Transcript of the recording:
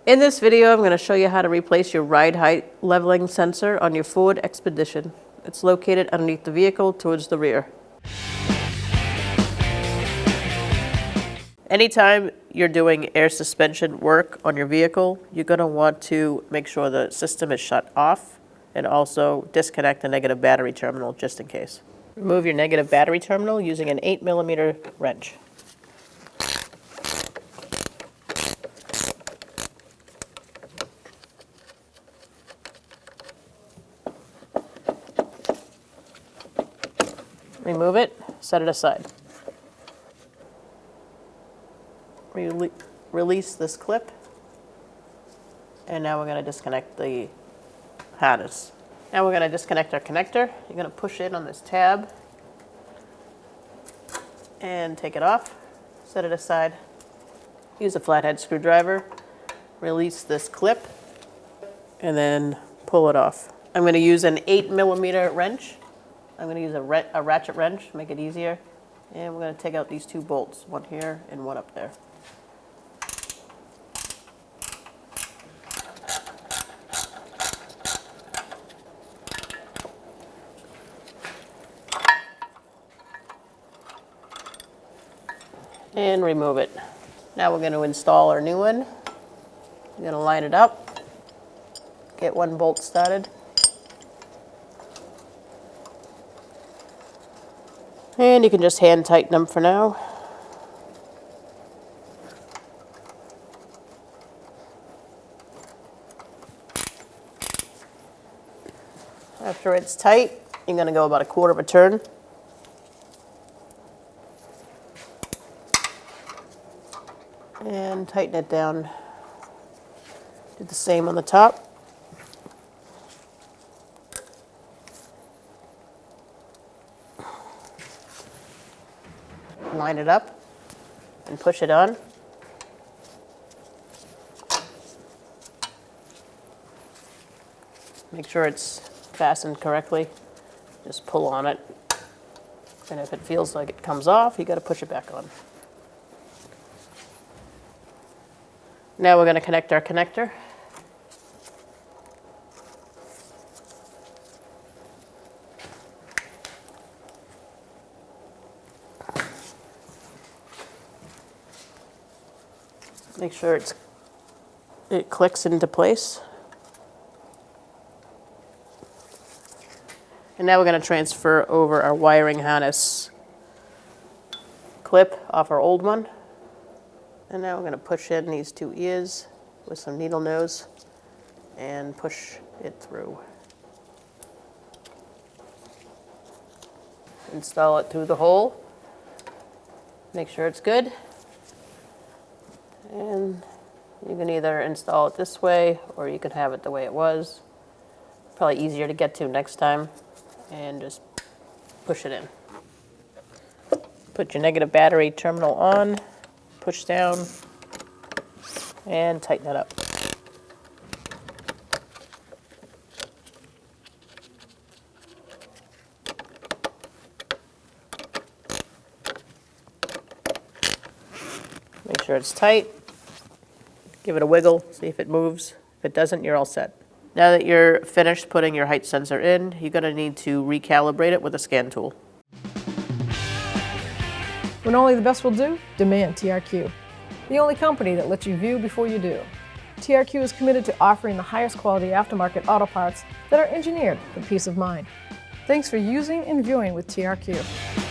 In this video, I'm going to show you how to replace your ride height leveling sensor on your Ford Expedition. It's located underneath the vehicle towards the rear. Anytime you're doing air suspension work on your vehicle, you're going to want to make sure the system is shut off and also disconnect the negative battery terminal just in case. Remove your negative battery terminal using an 8mm wrench. Remove it, set it aside. Release this clip, and now we're going to disconnect the harness. Now we're going to disconnect our connector. You're going to push in on this tab and take it off, set it aside. Use a flathead screwdriver, release this clip, and then pull it off. I'm going to use an 8mm wrench. I'm going to use a ratchet wrench to make it easier. And we're going to take out these two bolts, one here and one up there. And remove it. Now we're going to install our new one. We're going to line it up, get one bolt started. And you can just hand tighten them for now. After it's tight, you're going to go about 1/4 of a turn. And tighten it down. Do the same on the top. Line it up and push it on. Make sure it's fastened correctly. Just pull on it. And if it feels like it comes off, you got to push it back on. Now we're going to connect our connector. Make sure it clicks into place. And now we're going to transfer over our wiring harness clip off our old one. And now we're going to push in these two ears with some needle nose and push it through. Install it through the hole. Make sure it's good. And you can either install it this way or you can have it the way it was. Probably easier to get to next time. And just push it in. Put your negative battery terminal on, push down, and tighten it up. Make sure it's tight. Give it a wiggle, see if it moves. If it doesn't, you're all set. Now that you're finished putting your height sensor in, you're going to need to recalibrate it with a scan tool. When only the best will do, demand TRQ. The only company that lets you view before you do. TRQ is committed to offering the highest quality aftermarket auto parts that are engineered for peace of mind. Thanks for using and viewing with TRQ.